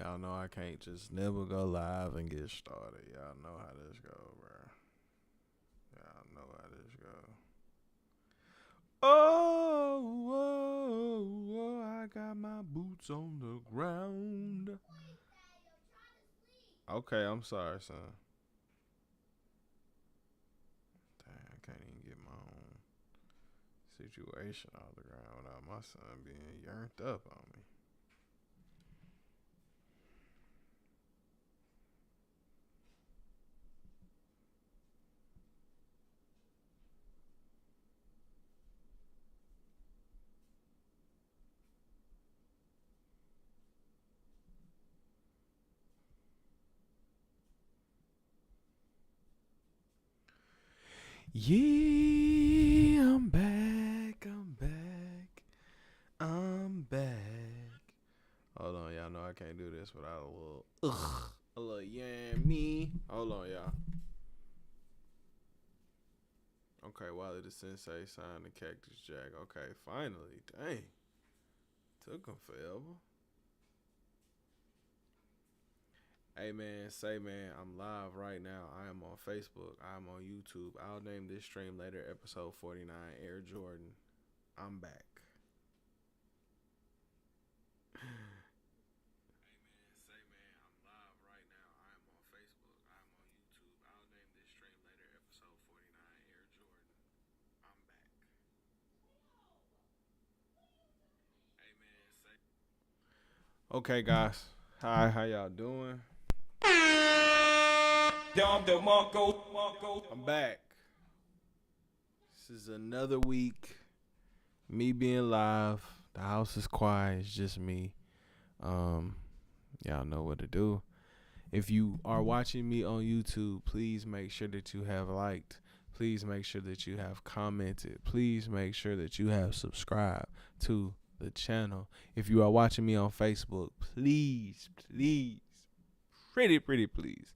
Y'all know I can't just never go live and get started. Y'all know how this go, bro. Y'all know how this go. Oh, I got my boots on the ground. Okay, I'm sorry, son. Dang, I can't even get my own situation off the ground without my son being yearned up on me. Yeah, I'm back. I'm back. Hold on, y'all know I can't do this without a little yammy. Hold on, y'all. Okay, Wally the Sensei signed the Cactus Jack. Okay, finally. Dang. Took him forever. Hey, man, I'm live right now. I am on Facebook. I'm on YouTube. I'll name this stream later, episode 49, Air Jordan. I'm back. Okay, guys. Hi, how y'all doing? I'm back. This is another week. Me being live. The house is quiet. It's just me. Y'all know what to do. If you are watching me on YouTube, please make sure that you have liked. Please make sure that you have commented. Please make sure that you have subscribed to the channel. If you are watching me on Facebook, please, pretty please,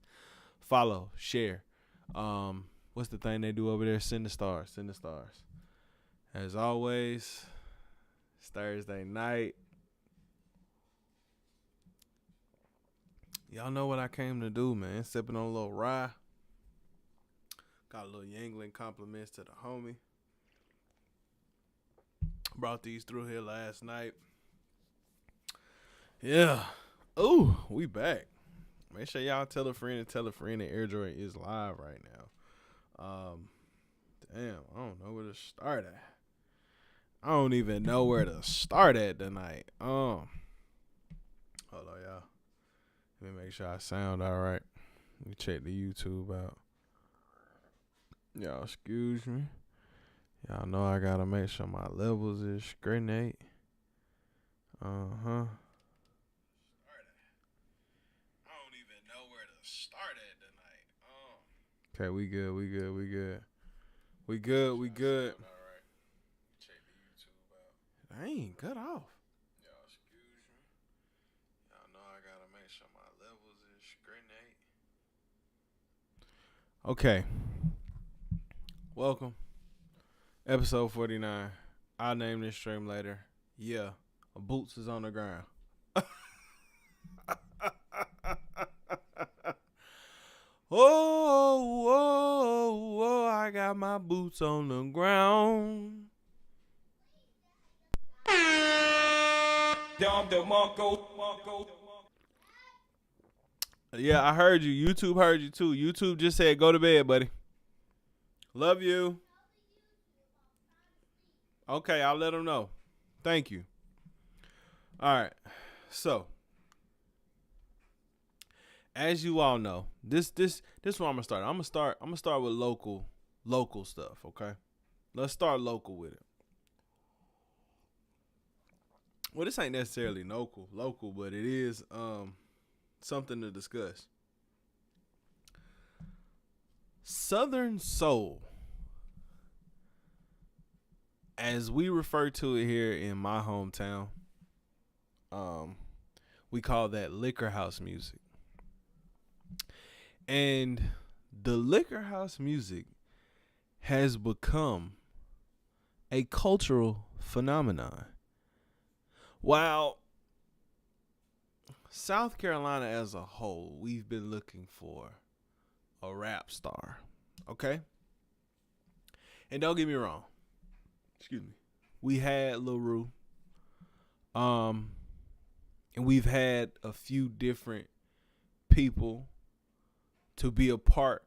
follow, share. What's the thing they do over there? Send the stars. As always, it's Thursday night. Y'all know what I came to do, man. Sipping on a little rye. Got a little Yangling compliments to the homie. Brought these through here last night. Yeah. Ooh, we back. Make sure y'all tell a friend that Air Jordan is live right now. Damn, I don't know where to start at. I don't even know where to start at tonight. Hold on, y'all. Let me make sure I sound all right. Let me check the YouTube out. Y'all excuse me. Y'all know I gotta make sure my levels is scrutiny. I don't even know where to start at tonight. Okay, we good. We good. All right. Check the YouTube out. Dang, cut off. Y'all excuse me. Y'all know I gotta make sure my levels is scrutiny. Okay. Welcome. Episode 49. I'll name this stream later. Yeah. Boots is on the ground. Oh, I got my boots on the ground. Yeah, I heard you. YouTube heard you too. YouTube just said go to bed, buddy. Love you. Okay, I'll let them know. Thank you. All right. So, as you all know, this is where I'm gonna start. I'm gonna start with local stuff. Okay, let's start local with it. Well, this ain't necessarily local, but it is something to discuss. Southern Soul, as we refer to it here in my hometown, we call that liquor house music. And the liquor house music has become a cultural phenomenon. While South Carolina as a whole, we've been looking for a rap star. Okay? And don't get me wrong. Excuse me. We had Lil Rue. And we've had a few different people to be a part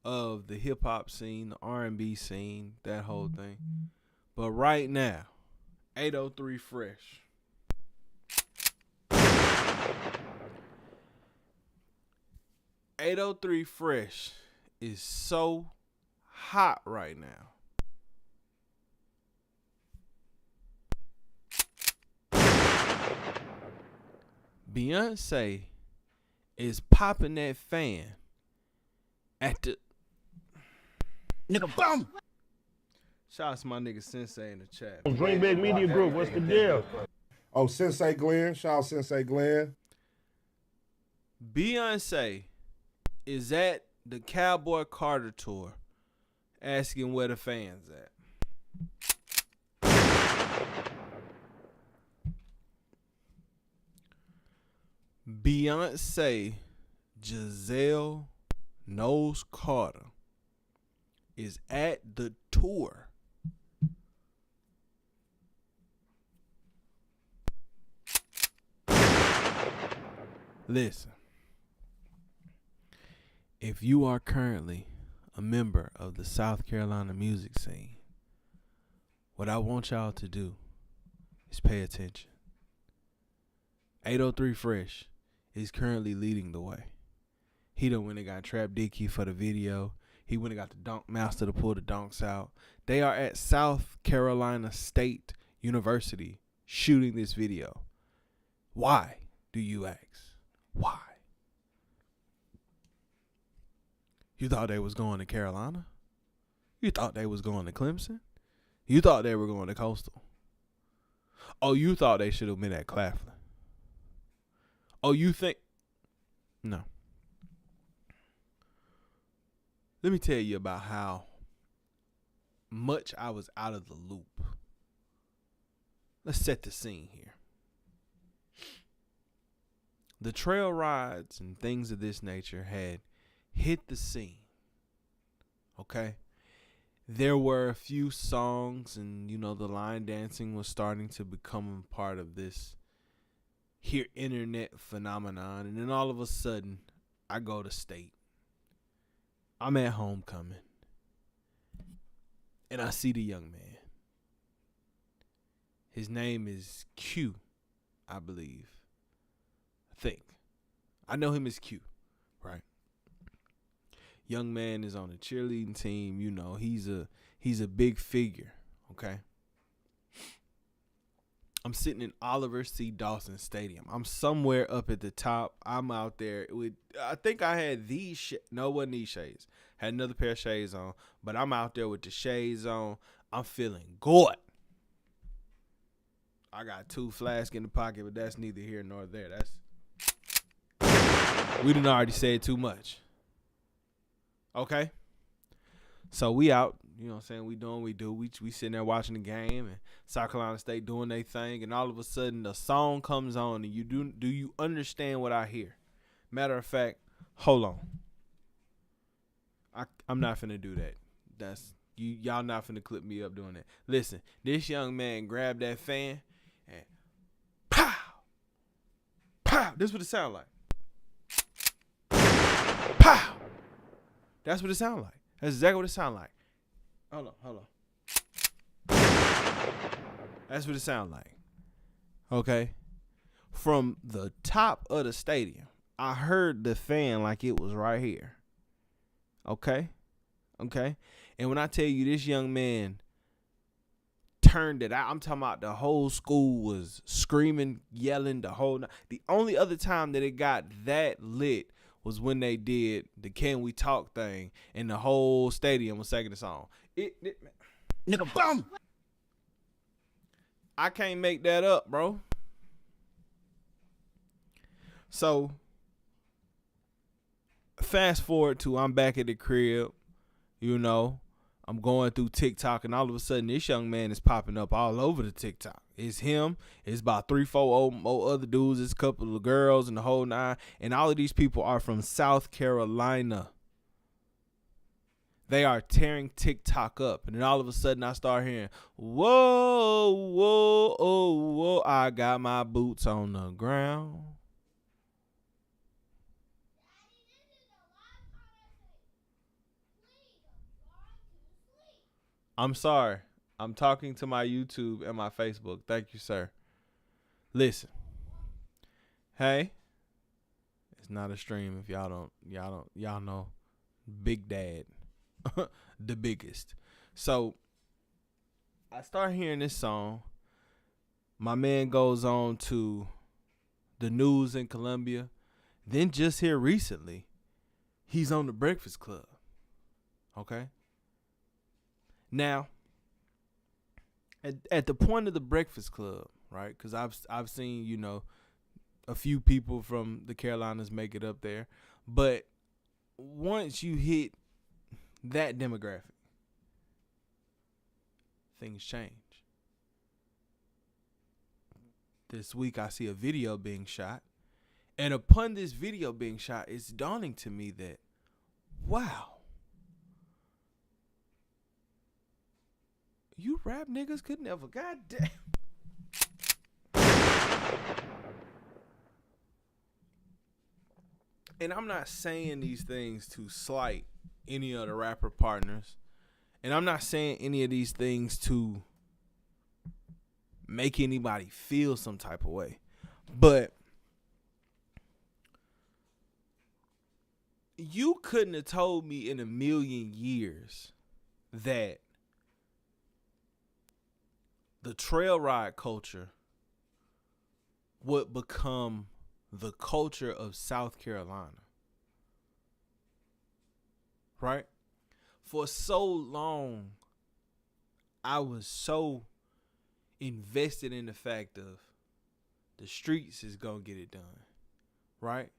of the hip hop scene, the R&B scene, that whole thing. But right now, 803 Fresh. 803 Fresh is so hot right now. Beyonce is popping that fan at the nigga boom. Shout out to my nigga Sensei in the chat. Dream Big Media Group, what's the deal? Oh, Sensei Glenn. Shout out Sensei Glenn. Beyonce is at the Cowboy Carter tour asking where the fans at. Beyonce Giselle Knowles Carter is at the tour. Listen, if you are currently a member of the South Carolina music scene, what I want y'all to do is pay attention. 803 Fresh is currently leading the way. He done went and got Trap Dicky for the video. He went and got the Dunk Master to pull the dunks out. They are at South Carolina State University shooting this video. Why, do you ask? Why? You thought they was going to Carolina? You thought they was going to Clemson? You thought they were going to Coastal? Oh, you thought they should have been at Claflin? Oh, you think? No. Let me tell you about how much I was out of the loop. Let's set the scene here. The trail rides and things of this nature had hit the scene. Okay? There were a few songs and, the line dancing was starting to become a part of this here internet phenomenon. And then all of a sudden, I go to state. I'm at homecoming. And I see the young man. His name is Q, I believe. I know him as Q, right? Young man is on the cheerleading team. He's a big figure, okay? I'm sitting in Oliver C. Dawson Stadium. I'm somewhere up at the top. I'm out there with, I think I had these, no, it wasn't these shades. Had another pair of shades on, but I'm out there with the shades on. I'm feeling good. I got 2 flasks in the pocket, but that's neither here nor there. We done already said too much. Okay? So we out, you know what I'm saying? We doing what we do. We sitting there watching the game and South Carolina State doing their thing, and all of a sudden the song comes on and do you understand what I hear? Matter of fact, hold on. I'm not finna do that. That's y'all not finna clip me up doing that. Listen, this young man grabbed that fan and pow! Pow! This is what it sound like. Pow! That's what it sound like. That's exactly what it sound like. Hold on. That's what it sound like. Okay? From the top of the stadium, I heard the fan like it was right here. Okay? And when I tell you this young man turned it out, I'm talking about the whole school was screaming, yelling, the only other time that it got that lit was when they did the Can We Talk thing and the whole stadium was singing the song. Nigga, boom! I can't make that up, bro. So, fast forward to I'm back at the crib, I'm going through TikTok, and all of a sudden, this young man is popping up all over the TikTok. It's him. It's about 3-4 more other dudes. It's a couple of girls and the whole nine. And all of these people are from South Carolina. They are tearing TikTok up. And then all of a sudden, I start hearing, whoa, whoa, oh, whoa. I got my boots on the ground. I'm sorry. I'm talking to my YouTube and my Facebook. Thank you, sir. Listen. Hey. It's not a stream if y'all know Big Dad. The biggest. So I start hearing this song. My man goes on to the news in Colombia. Then just here recently, he's on the Breakfast Club. Okay? Now, at the point of the Breakfast Club, right? Because I've seen, a few people from the Carolinas make it up there. But once you hit that demographic, things change. This week I see a video being shot. And upon this video being shot, it's dawning to me that, wow. You rap niggas could never. Goddamn. And I'm not saying these things to slight any of the rapper partners. And I'm not saying any of these things to make anybody feel some type of way. But you couldn't have told me in a million years that the trail ride culture would become the culture of South Carolina. Right? For so long, I was so invested in the fact of the streets is going to get it done. Right?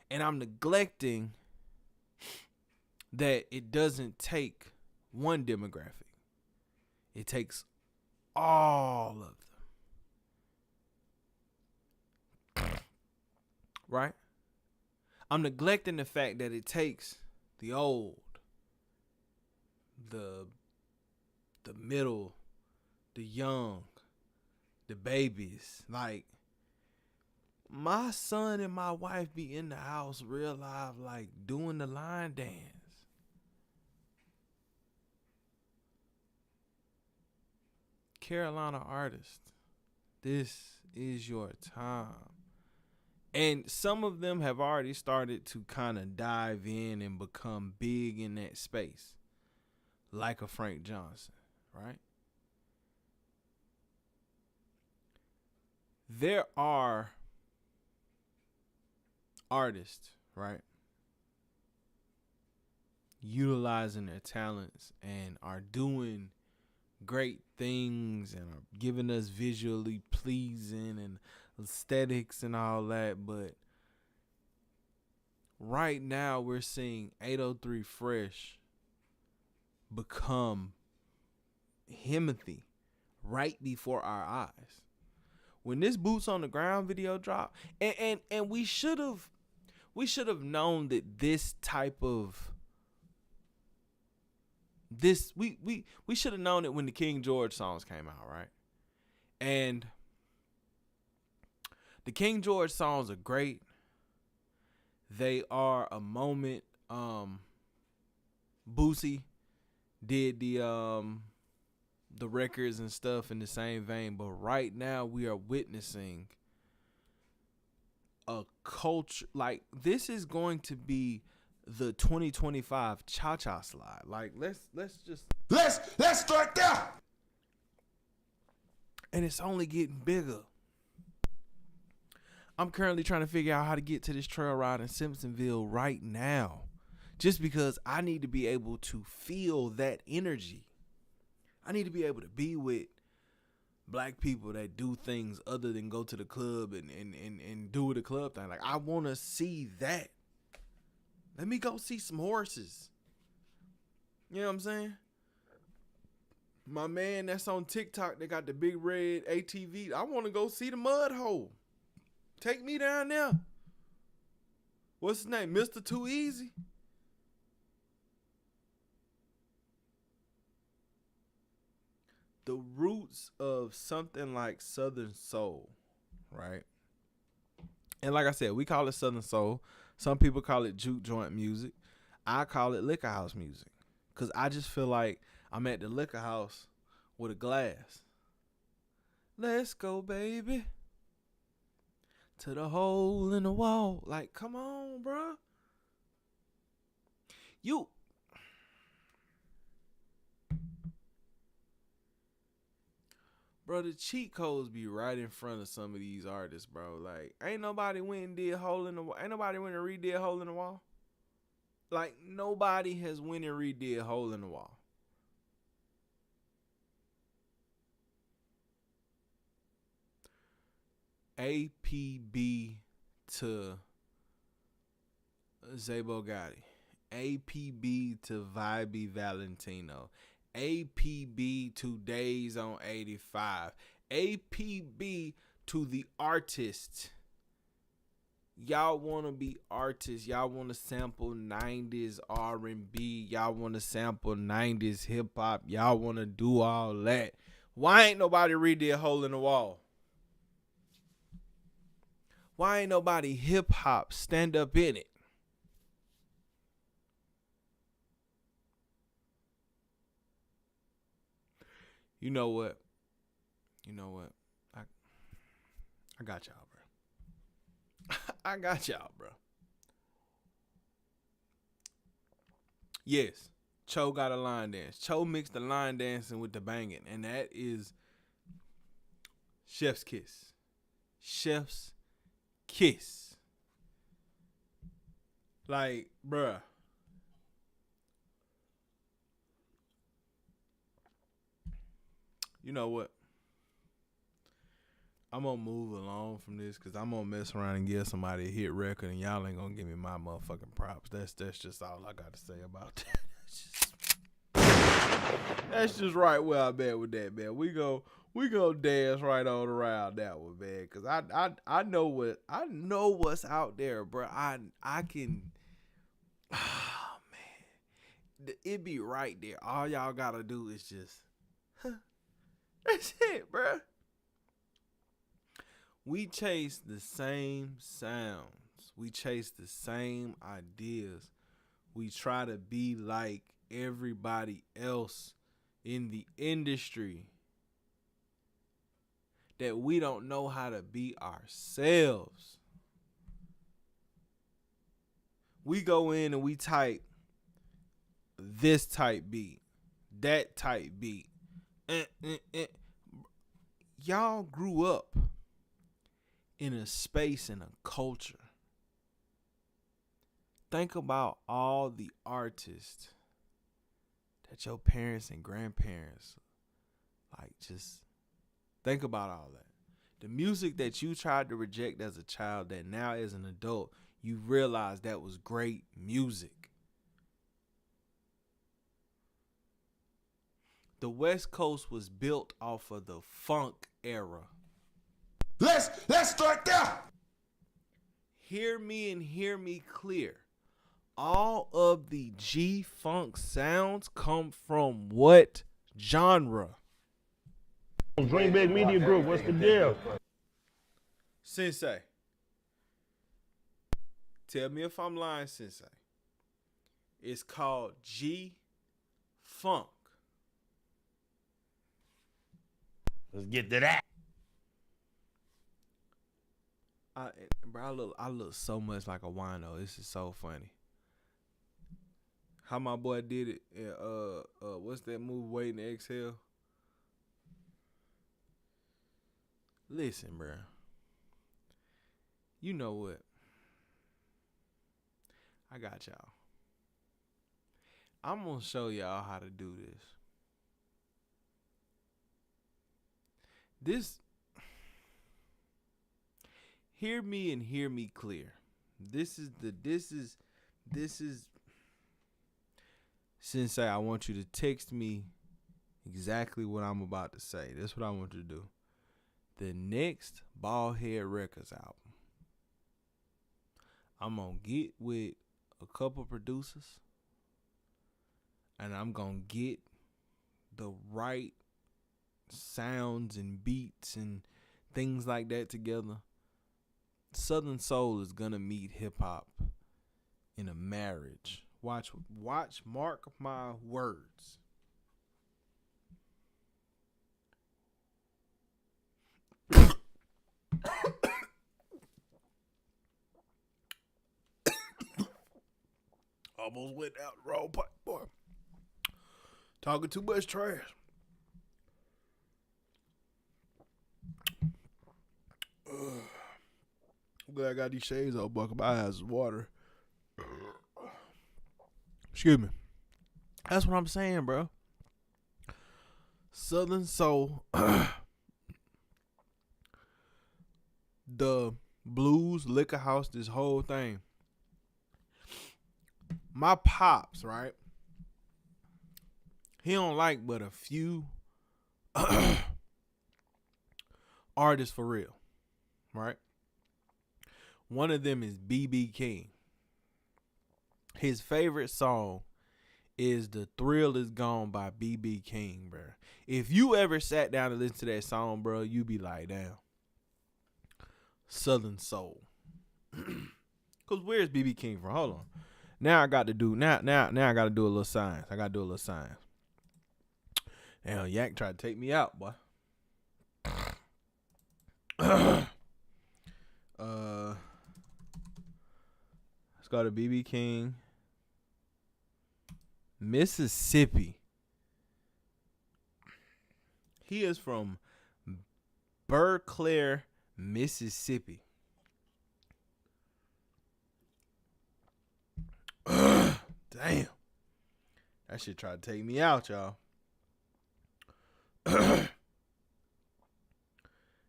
And I'm neglecting that it doesn't take one demographic. It takes all of them. Right? I'm neglecting the fact that it takes the old, the middle, the young, the babies. Like, my son and my wife be in the house real live, like doing the line dance. Carolina artists, this is your time. And some of them have already started to kind of dive in and become big in that space, like a Frank Johnson, right? There are artists, right, utilizing their talents and are doing great things and are giving us visually pleasing and aesthetics and all that, but right now we're seeing 803 Fresh become Himothy right before our eyes. When this Boots on the Ground video dropped, and we should have known that this type of this we should have known it when the King George songs came out, right? And the King George songs are great. They are a moment. Boosie did the records and stuff in the same vein, but right now we are witnessing a culture, like, this is going to be the 2025 cha-cha slide. Like, let's start there. And it's only getting bigger. I'm currently trying to figure out how to get to this trail ride in Simpsonville right now, just because I need to be able to feel that energy. I need to be able to be with black people that do things other than go to the club and do the club thing. Like, I want to see that. Let me go see some horses. You know what I'm saying? My man that's on TikTok, they got the big red ATV. I want to go see the mud hole. Take me down there. What's his name? Mr. Too Easy? The roots of something like Southern Soul, right? And like I said, we call it Southern Soul. Some people call it juke joint music. I call it liquor house music. Because I just feel like I'm at the liquor house with a glass. Let's go, baby. To the hole in the wall. Like, come on, bro. Bro, the cheat codes be right in front of some of these artists, bro. Like, ain't nobody went and did hole in the wall. Ain't nobody went and redid hole in the wall. Like, nobody has went and redid hole in the wall. APB to Zabo Gotti. APB to Vibey Valentino. APB to Days on 85. APB to the artist. Y'all want to be artists. Y'all want to sample 90s R&B. Y'all want to sample 90s hip-hop. Y'all want to do all that. Why ain't nobody redid Hole in the Wall? Why ain't nobody hip-hop stand up in it? You know what? I got y'all, bro. I got y'all, bro. Yes, Cho got a line dance. Cho mixed the line dancing with the banging, and that is chef's kiss. Chef's kiss. Like, bruh. You know what? I'm gonna move along from this because I'm gonna mess around and give somebody a hit record, and y'all ain't gonna give me my motherfucking props. That's just all I got to say about that. That's just right where I'm at with that, man. We go dance right on around that one, man. Cause I know what's out there, bro. I can. Oh man, it be right there. All y'all gotta do is just. That's it, bro. We chase the same sounds. We chase the same ideas. We try to be like everybody else in the industry. That we don't know how to be ourselves. We go in and we type this type beat, that type beat. Y'all grew up in a space and a culture. Think about all the artists that your parents and grandparents just think about all that. The music that you tried to reject as a child that now as an adult you realize that was great music. The West Coast was built off of the funk era. Let's start there. Hear me and hear me clear. All of the G-funk sounds come from what genre? Dream Big Media Group, what's the deal? Sensei. Tell me if I'm lying, Sensei. It's called G-funk. Let's get to that. I look so much like a wino. This is so funny. How my boy did it in what's that movie, Waiting to Exhale? Listen, bro. You know what? I got y'all. I'm gonna show y'all how to do this. Hear me and hear me clear. This is Sensei, I want you to text me exactly what I'm about to say. This is what I want you to do. The next Bald Head Records album, I'm going to get with a couple producers, and I'm going to get the right sounds and beats and things like that together. Southern Soul is going to meet hip hop in a marriage. Watch, mark my words. Almost went out the wrong pipe, boy. Talking too much trash. I'm glad I got these shades on, buck. My eyes is water. Excuse me. That's what I'm saying, bro. Southern Soul. The blues, liquor house, this whole thing. My pops, right? He don't like but a few artists for real, right? One of them is B.B. King. His favorite song is The Thrill Is Gone by B.B. King, bro. If you ever sat down and listened to that song, bro, you be like, damn. Southern Soul. Cause where's B.B. King from? Hold on. Now I got to do now I gotta do a little science. Damn, Yak tried to take me out, boy. Let's go to B.B. King. Mississippi. He is from Berkeley, Mississippi. Damn. That shit tried to take me out, y'all.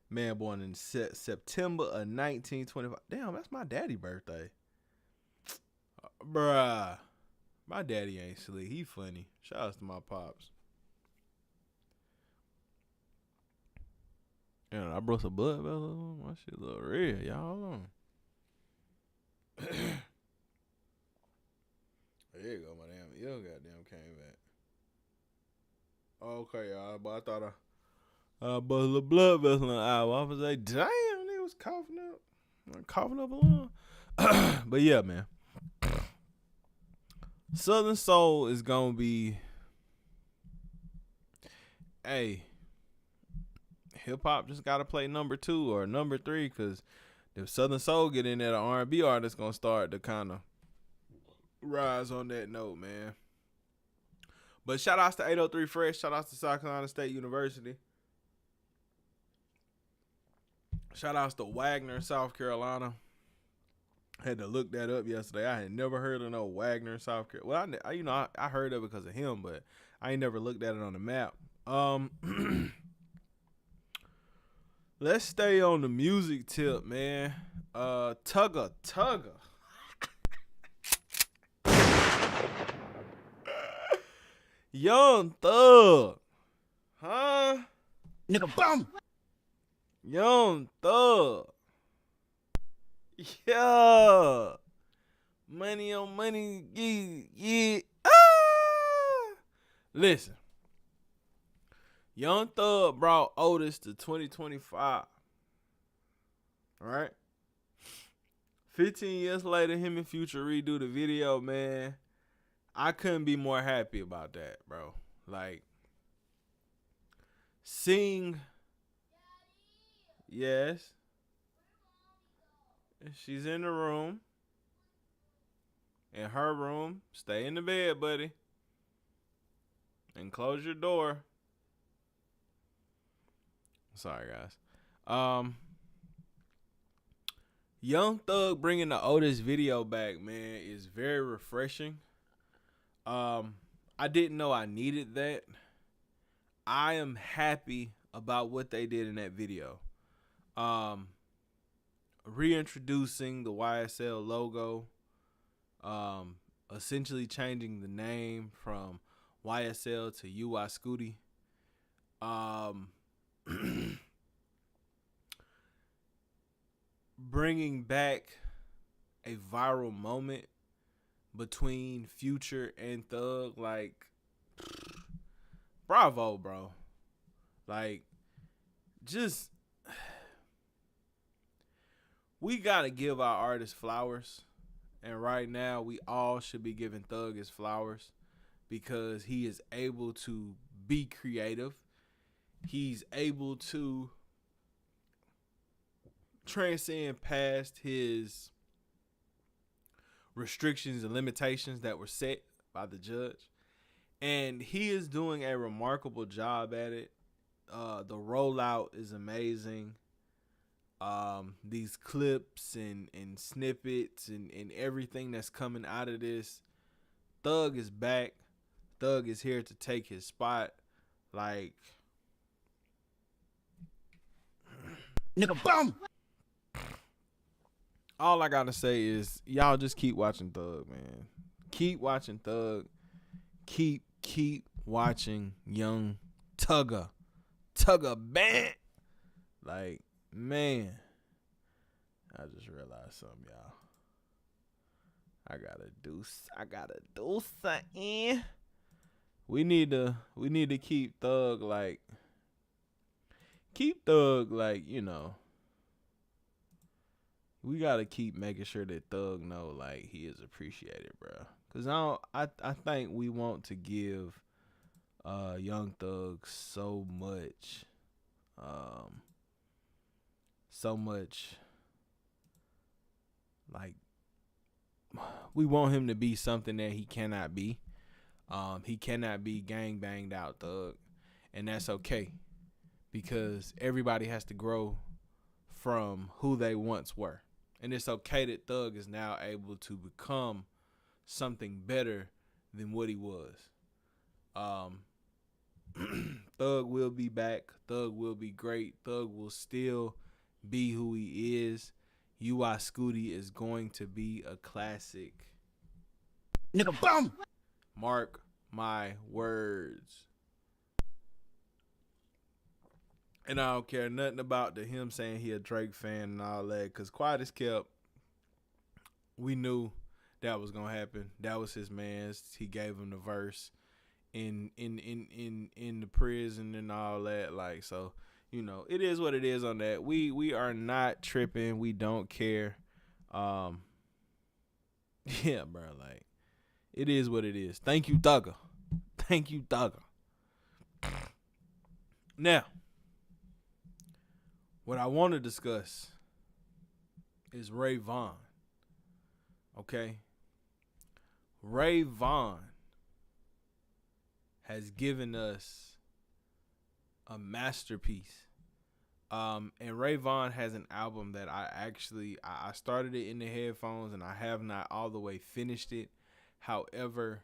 Man born in September of 1925. Damn, that's my daddy's birthday. Bruh. My daddy ain't slick. He funny. Shout out to my pops. Yeah, I brought some blood vessels. My shit look red, y'all. Hold on. There you go, my damn ear goddamn came back. Okay, y'all, but I thought I bust a little blood vessel in the eye. I was like, damn, they was coughing up a lung. But yeah, man. Southern Soul is gonna be, hey, hip hop just gotta play number 2 or number 3, cause if Southern Soul get in there, the R&B artist gonna start to kind of rise on that note, man. But shout outs to 803 Fresh, shout outs to South Carolina State University. Shout outs to Wagner, South Carolina. I had to look that up yesterday. I had never heard of no Wagner, South Carolina. Well, I heard of it because of him, but I ain't never looked at it on the map. Let's stay on the music tip, man. Tugger. Young Thug. Huh? Nigga, bum. Young Thug. Yeah. Money on money. Yeah. Listen. Young Thug brought Otis to 2025. All right. 15 years later, him and Future redo the video, man. I couldn't be more happy about that, bro. Like, sing. Yes. She's in the room. In her room. Stay in the bed, buddy. And close your door. Sorry, guys. Young Thug bringing the Otis video back, man, is very refreshing. I didn't know I needed that. I am happy about what they did in that video. Reintroducing the YSL logo, essentially changing the name from YSL to UI Scooty. Um, bringing back a viral moment between Future and Thug, like, bravo, bro. Like, just, we gotta give our artists flowers. And right now, we all should be giving Thug his flowers because he is able to be creative. He's able to transcend past his restrictions and limitations that were set by the judge. And he is doing a remarkable job at it. The rollout is amazing. These clips and snippets and everything that's coming out of this. Thug is back. Thug is here to take his spot. Like, Nigga, bum. all I gotta say is y'all just keep watching Thug, man. Keep watching Thug. Keep watching Young Tugger. Tugger Band. Like, man. I just realized something, y'all. I gotta do something. We need to keep Thug like, you know. We gotta keep making sure that Thug know like he is appreciated, bro. Cause I think we want to give Young Thug so much like, we want him to be something that he cannot be. He cannot be gang banged out Thug, and that's okay because everybody has to grow from who they once were. And it's okay that Thug is now able to become something better than what he was. Thug will be back. Thug will be great. Thug will still be who he is. UI Scooty is going to be a classic. Nigga, bum. Mark my words. And I don't care nothing about him saying he a Drake fan and all that. Because quiet as kept, we knew that was going to happen. That was his man's. He gave him the verse in the prison and all that. Like, so, you know, it is what it is on that. We are not tripping. We don't care. Yeah, bro. Like, it is what it is. Thank you, Thugger. Thank you, Thugger. Now, what I want to discuss is Ray Vaughn. Okay? Ray Vaughn has given us a masterpiece. And Ray Vaughn has an album that I started it in the headphones and I have not all the way finished it. However,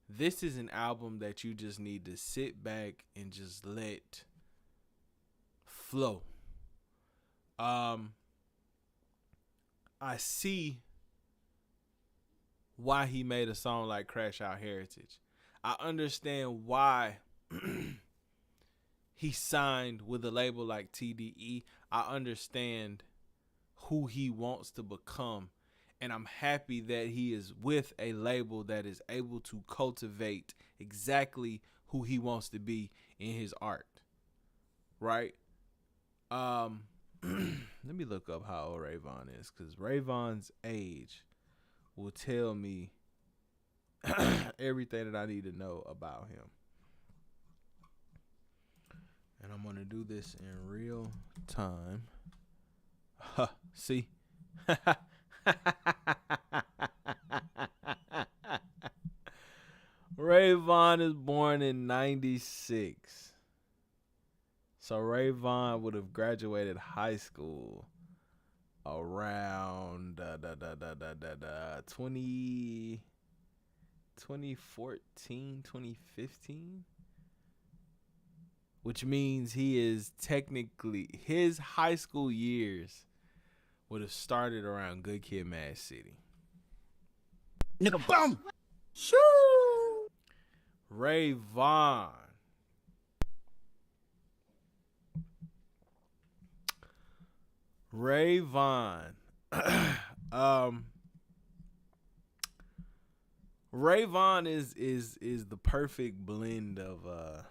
this is an album that you just need to sit back and just let flow. I see why he made a song like Crash Out Heritage. I understand why he signed with a label like TDE. I understand who he wants to become. And I'm happy that he is with a label that is able to cultivate exactly who he wants to be in his art. Right? Let me look up how old Ray Vaughn is, because Ray Vaughn's age will tell me everything that I need to know about him. And I'm going to do this in real time. See? Ray Vaughn is born in 96. So Ray Vaughn would have graduated high school around 2014, 2015, which means he is technically, his high school years would have started around Good Kid, Mad City. Nigga, bum. Ray Vaughn Ray Vaughn. Ray Vaughn is the perfect blend of let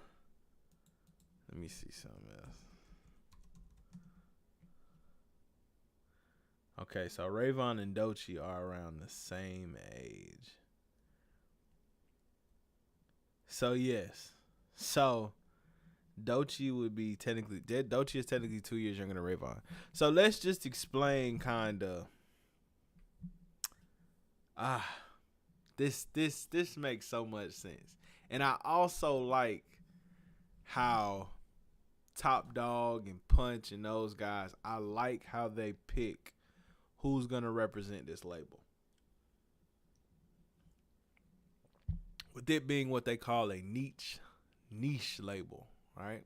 me see something else. Okay, so Ray Vaughn and Doechii are around the same age. So yes. So Doechii would be technically dead. Doechii is technically 2 years younger than Ray Vaughn. So let's just explain kinda this makes so much sense. And I also like how Top Dog and Punch and those guys, I like how they pick who's gonna represent this label. With it being what they call a niche label, right?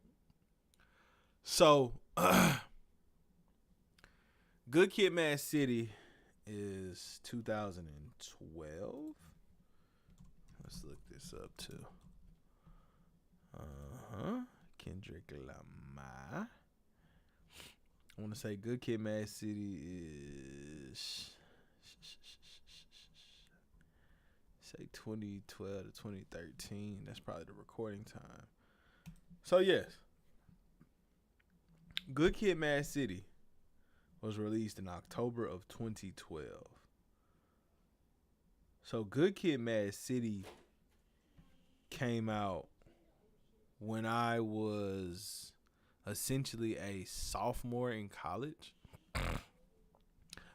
So Good Kid, Mad City is 2012. Let's look this up too. Kendrick Lamar. I want to say Good Kid, Mad City is say 2012 to 2013. That's probably the recording time. So yes, Good Kid, Mad City was released in October of 2012. So Good Kid, Mad City came out when I was essentially a sophomore in college.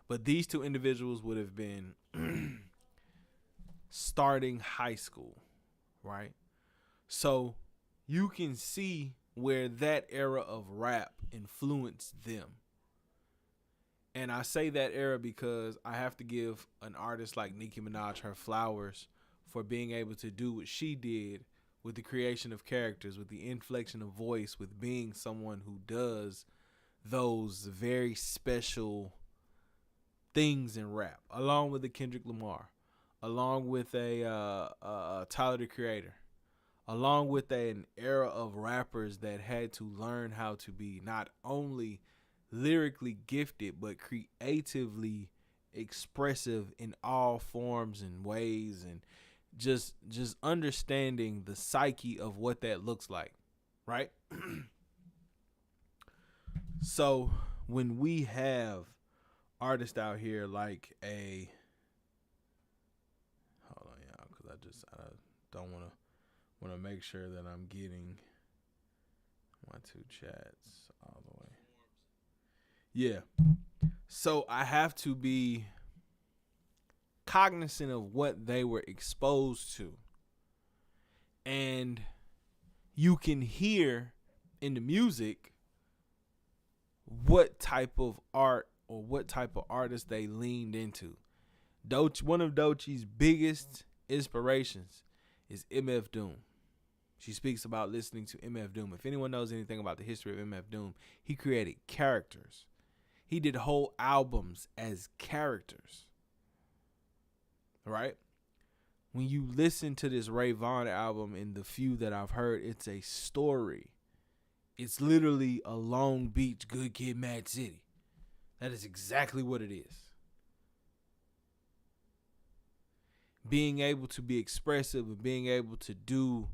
But these two individuals would have been starting high school, right? So you can see where that era of rap influenced them. And I say that era because I have to give an artist like Nicki Minaj her flowers for being able to do what she did with the creation of characters, with the inflection of voice, with being someone who does those very special things in rap, along with a Kendrick Lamar, along with a Tyler, the Creator, along with an era of rappers that had to learn how to be not only lyrically gifted, but creatively expressive in all forms and ways, and just understanding the psyche of what that looks like, right? So when we have artists out here like a, hold on, y'all, because I don't want to make sure that I'm getting my two chats all the way. Yeah. So I have to be cognizant of what they were exposed to. And you can hear in the music what type of art or what type of artist they leaned into. One of Doechii's biggest inspirations is MF Doom. She speaks about listening to MF Doom. If anyone knows anything about the history of MF Doom, he created characters. He did whole albums as characters. Right? When you listen to this Ray Vaughn album and the few that I've heard, it's a story. It's literally a Long Beach Good Kid, Mad City. That is exactly what it is. Being able to be expressive and being able to do,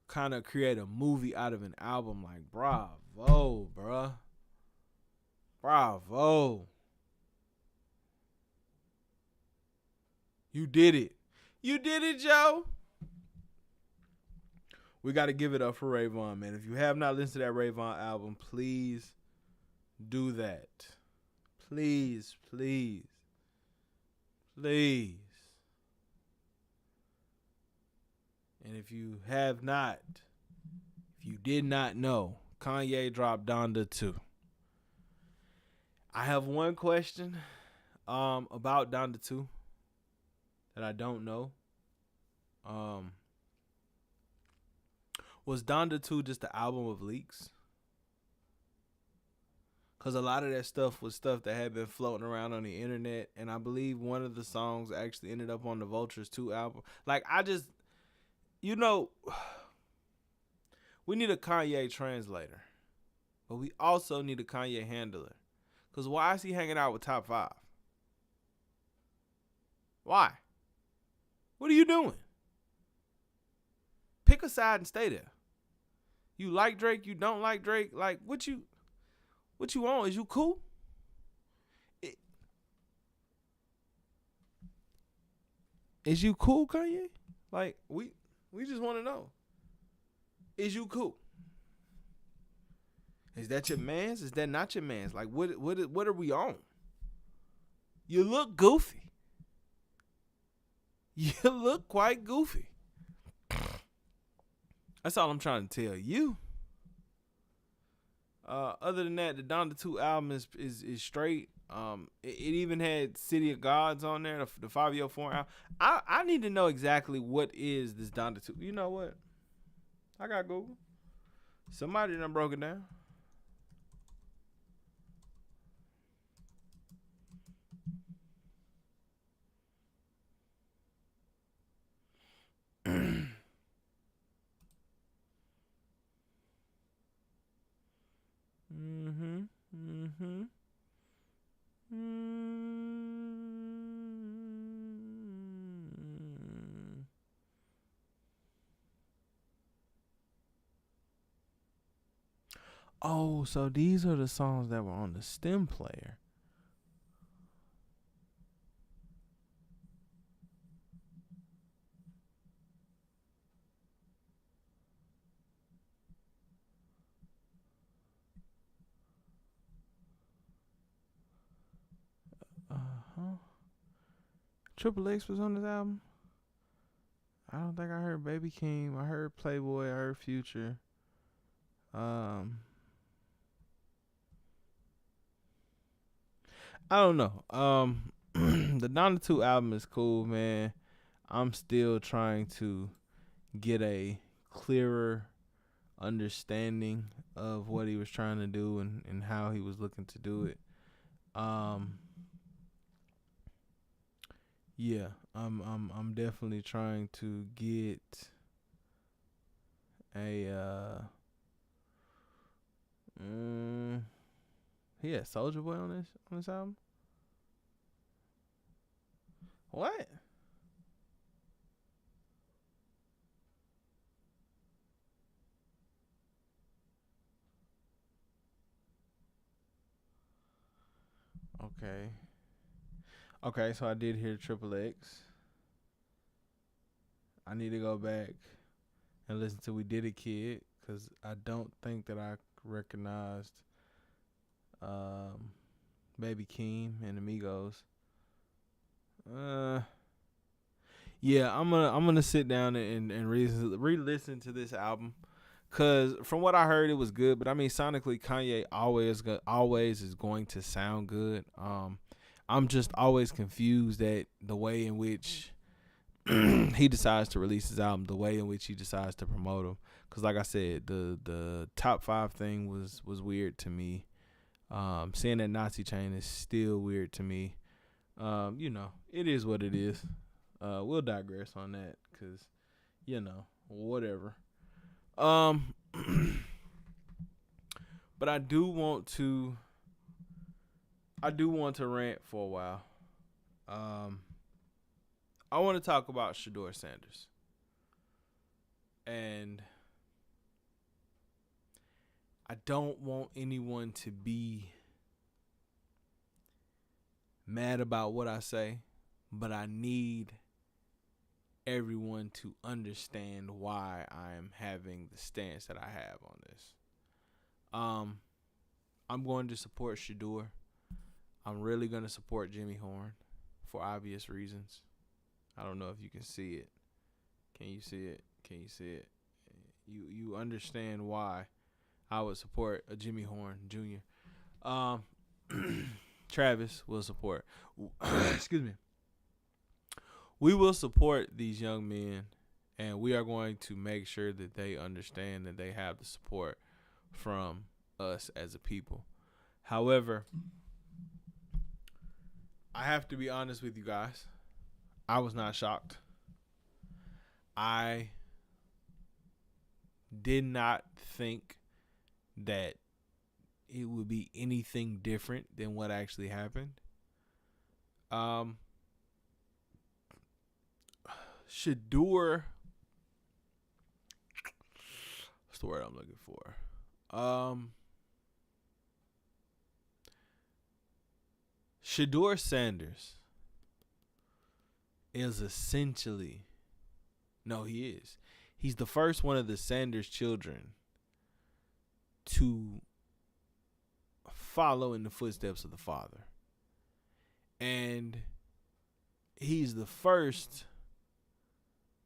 kind of create a movie out of an album, like, bravo, bruh. Bravo. You did it. You did it, Joe. We got to give it up for Ray Vaughn, man. If you have not listened to that Ray Vaughn album, please do that. Please, please, please. And if you have not, if you did not know, Kanye dropped Donda 2. I have one question about Donda 2 that I don't know. Was Donda 2 just the album of leaks? Because a lot of that stuff was stuff that had been floating around on the internet. And I believe one of the songs actually ended up on the Vultures 2 album. Like, I just, we need a Kanye translator. But we also need a Kanye handler. Because why is he hanging out with top 5? Why? What are you doing? Pick a side and stay there. You like Drake, you don't like Drake. Like, what you on? Is you cool? Is you cool, Kanye? Like, we just want to know. Is you cool? Is that your man's? Is that not your man's? Like, what are we on? You look goofy. You look quite goofy. That's all I'm trying to tell you. Other than that, the Donda 2 album is straight. It even had City of Gods on there, the 5-year form album. I need to know exactly what is this Donda 2. You know what? I got Google. Somebody done broke it down. Oh, so these are the songs that were on the stem player. Triple X was on this album. I don't think I heard Baby Keem. I heard Playboy. I heard Future. I don't know. The Donda 2 album is cool, man. I'm still trying to get a clearer understanding of what he was trying to do and how he was looking to do it. Yeah, I'm definitely trying to get a he had Soulja Boy on this album. What? Okay, so I did hear Triple X. I need to go back and listen to We Did It Kid, because I don't think that I recognized Baby Keem and Amigos. Yeah, I'm gonna sit down and re-listen to this album, cause from what I heard it was good, but I mean sonically Kanye always is going to sound good. I'm just always confused at the way in which he decides to release his album, the way in which he decides to promote him. Cause like I said, the top 5 thing was weird to me. Seeing that Nazi chain is still weird to me. It is what it is. We'll digress on that, cause whatever. But I do want to rant for a while. I want to talk about Shedeur Sanders. And I don't want anyone to be mad about what I say, but I need everyone to understand why I am having the stance that I have on this. I'm going to support Shedeur. I'm really going to support Jimmy Horn for obvious reasons. I don't know if you can see it. Can you see it? Can you see it? You understand why I would support a Jimmy Horn Jr. Travis will support. Excuse me. We will support these young men, and we are going to make sure that they understand that they have the support from us as a people. However, I have to be honest with you guys. I was not shocked. I did not think that it would be anything different than what actually happened. Shedeur, what's the word I'm looking for? Shedeur Sanders is essentially, no, he is. He's the first one of the Sanders children to follow in the footsteps of the father. And he's the first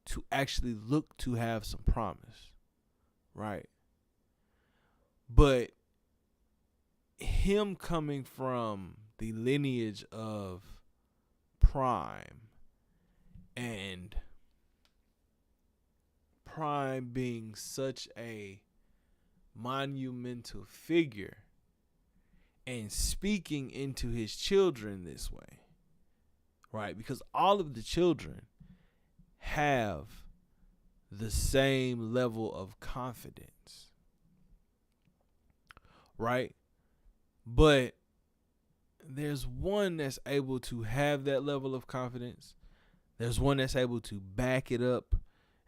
to actually look to have some promise, right? But him coming from the lineage of Prime, and Prime being such a monumental figure and speaking into his children this way, right? Because all of the children have the same level of confidence, right? But there's one that's able to have that level of confidence. There's one that's able to back it up.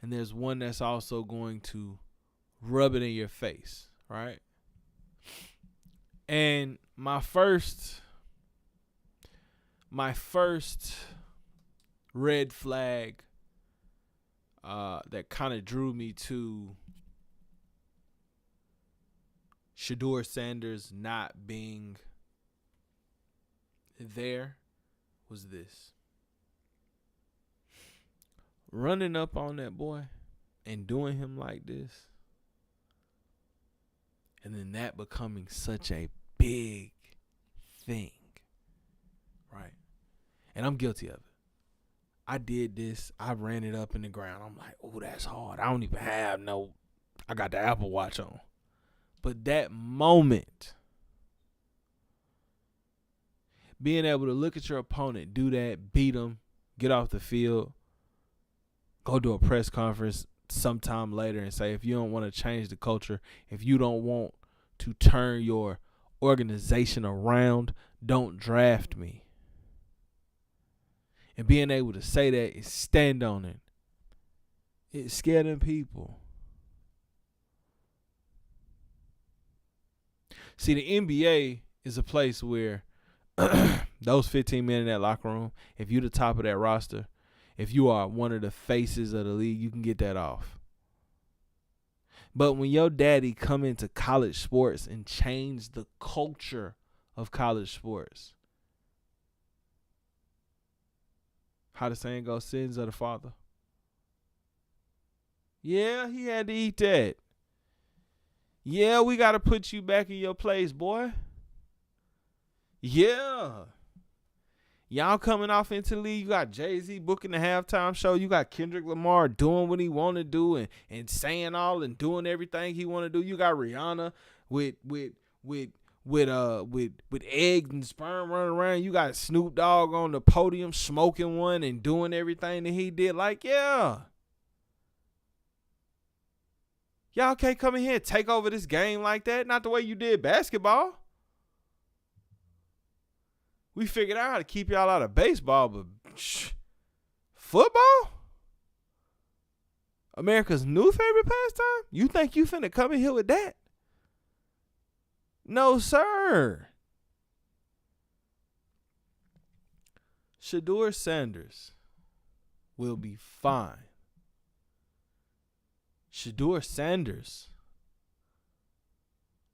And there's one that's also going to rub it in your face, right? And my first red flag that kind of drew me to Shedeur Sanders not being there was this. Running up on that boy and doing him like this, and then that becoming such a big thing, right? And I'm guilty of it. I did this. I ran it up in the ground. I'm like, oh, that's hard. I don't even have I got the Apple Watch on. But that moment, being able to look at your opponent, do that, beat him, get off the field, go to a press conference sometime later and say, if you don't want to change the culture, if you don't want to turn your organization around, don't draft me. And being able to say that is stand on it. It's scaring people. See, the NBA is a place where those 15 men in that locker room, if you're the top of that roster, if you are one of the faces of the league, you can get that off. But when your daddy come into college sports and change the culture of college sports, how the saying goes, sins of the father. Yeah, he had to eat that. Yeah, we got to put you back in your place, boy. Yeah. Y'all coming off into the league. You got Jay-Z booking the halftime show. You got Kendrick Lamar doing what he want to do and saying all and doing everything he want to do. You got Rihanna with eggs and sperm running around. You got Snoop Dogg on the podium smoking one and doing everything that he did. Like, yeah. Y'all can't come in here and take over this game like that. Not the way you did basketball. We figured out how to keep y'all out of baseball, but football? America's new favorite pastime? You think you finna come in here with that? No, sir. Shedeur Sanders will be fine. Shedeur Sanders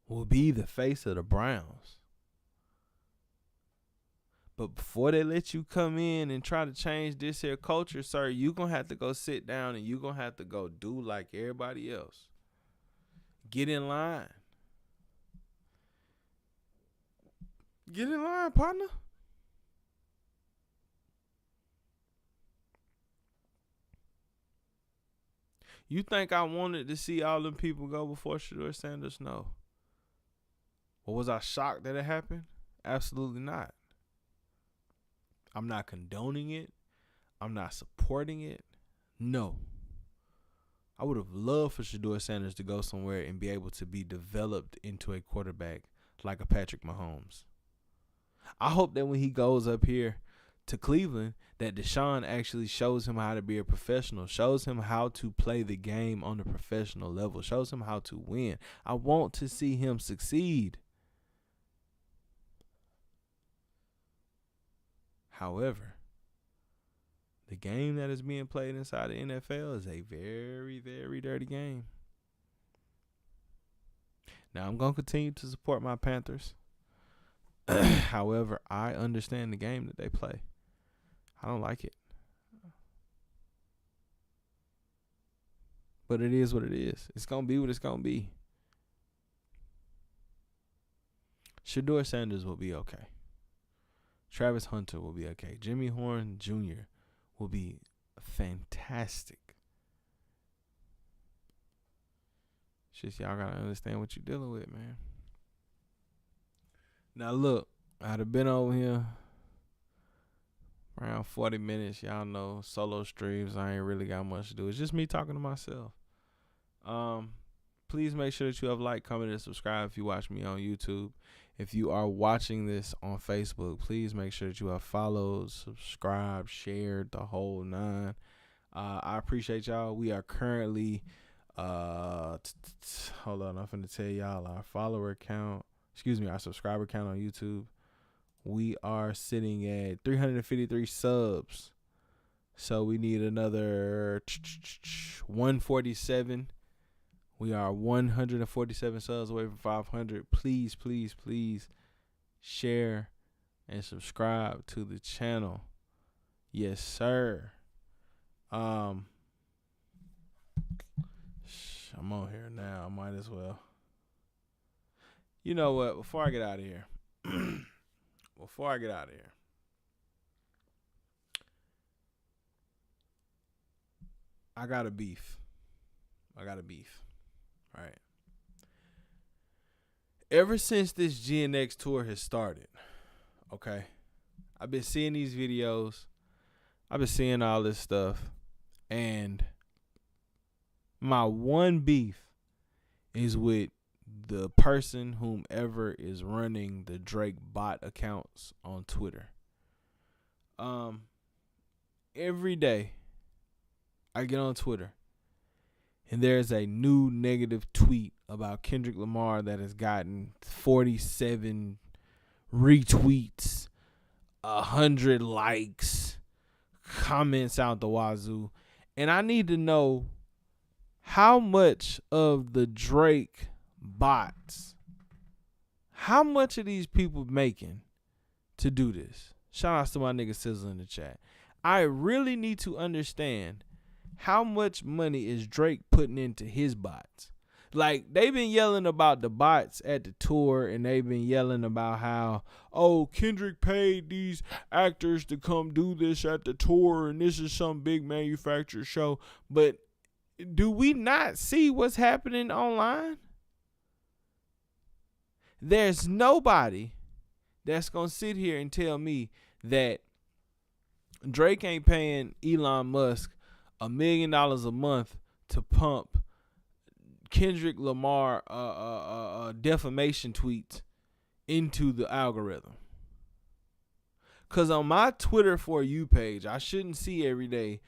will be the face of the Browns. But before they let you come in and try to change this here culture, sir, you're going to have to go sit down and you're going to have to go do like everybody else. Get in line. Get in line, partner. You think I wanted to see all them people go before Shedeur Sanders? No. Or was I shocked that it happened? Absolutely not. I'm not condoning it. I'm not supporting it. No. I would have loved for Shedeur Sanders to go somewhere and be able to be developed into a quarterback like a Patrick Mahomes. I hope that when he goes up here to Cleveland, that Deshaun actually shows him how to be a professional, shows him how to play the game on a professional level, shows him how to win. I want to see him succeed. However, the game that is being played inside the NFL is a very, very dirty game. Now, I'm going to continue to support my Panthers. However, I understand the game that they play. I don't like it. But it is what it is. It's going to be what it's going to be. Shedeur Sanders will be okay. Travis Hunter will be okay. Jimmy Horn Jr. will be fantastic. It's just y'all got to understand what you're dealing with, man. Now, look, I'd have been over here around 40 minutes. Y'all know, solo streams, I ain't really got much to do. It's just me talking to myself. Please make sure that you have liked, commented, and subscribed if you watch me on YouTube. If you are watching this on Facebook, please make sure that you have followed, subscribed, shared, the whole nine. I appreciate y'all. We are currently, hold on, I'm finna tell y'all our our subscriber count on YouTube. We are sitting at 353 subs. So we need another 147. We are 147 subs away from 500. Please, please, please share and subscribe to the channel. Yes, sir. I'm on here now. I might as well. You know what? Before I get out of here, I got a beef. All right. Ever since this GNX tour has started, okay, I've been seeing these videos. I've been seeing all this stuff. And my one beef is with the person whomever is running the Drake bot accounts on Twitter. Every day I get on Twitter and there's a new negative tweet about Kendrick Lamar that has gotten 47 retweets, 100 likes, comments out the wazoo. And I need to know how much of the Drake bots, how much are these people making to do this? Shout out to my nigga Sizzle in the chat. I really need to understand how much money is Drake putting into his bots. Like, they've been yelling about the bots at the tour, and they've been yelling about how, oh, Kendrick paid these actors to come do this at the tour, and this is some big manufacturer show. But do we not see what's happening online? There's nobody that's going to sit here and tell me that Drake ain't paying Elon Musk $1 million a month to pump Kendrick Lamar defamation tweets into the algorithm. Because on my Twitter For You page, I shouldn't see every day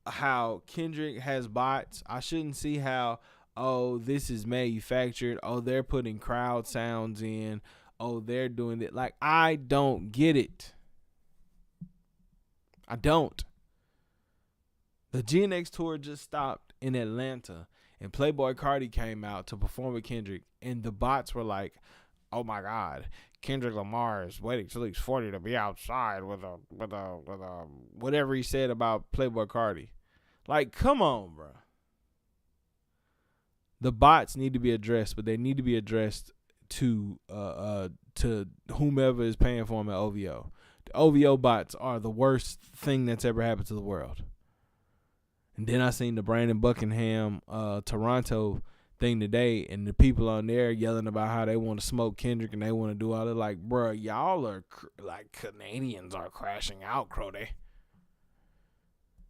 how Kendrick has bots. I shouldn't see how, oh, this is manufactured. Oh, they're putting crowd sounds in. Oh, they're doing it. Like, I don't get it. I don't. The GNX tour just stopped in Atlanta, and Playboi Carti came out to perform with Kendrick, and the bots were like, oh my God, Kendrick Lamar is waiting till he's 40 to be outside with a whatever he said about Playboi Carti. Like, come on, bro. The bots need to be addressed, but they need to be addressed to whomever is paying for them at OVO. The OVO bots are the worst thing that's ever happened to the world. And then I seen the Brandon Buckingham Toronto thing today, and the people on there yelling about how they want to smoke Kendrick and they want to do all that. Like, bro, y'all are like Canadians are crashing out, Crody.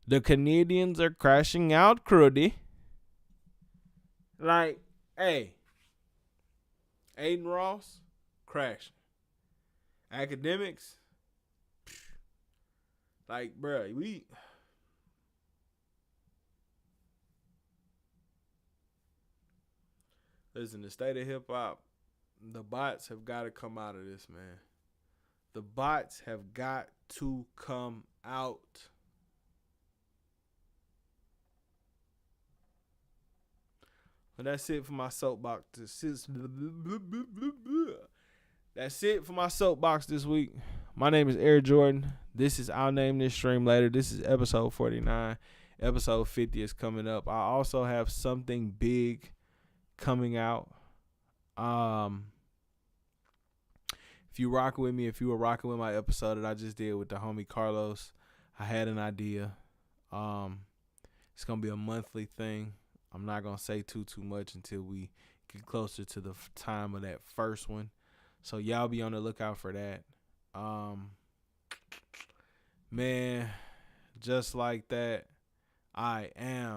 The Canadians are crashing out, Crody. Like, hey, Aiden Ross, crashing. Academics, like, bruh, listen, the state of hip hop, the bots have got to come out of this, man. The bots have got to come out. But that's it for my soapbox. That's it for my soapbox this week. My name is Air Jordan. This is I'll name this stream later. This is episode 49. Episode 50 is coming up. I also have something big coming out. If you rocking with me, if you were rocking with my episode that I just did with the homie Carlos, I had an idea. It's gonna be a monthly thing. I'm not gonna say too much until we get closer to the time of that first one. So y'all be on the lookout for that. Man, just like that, I am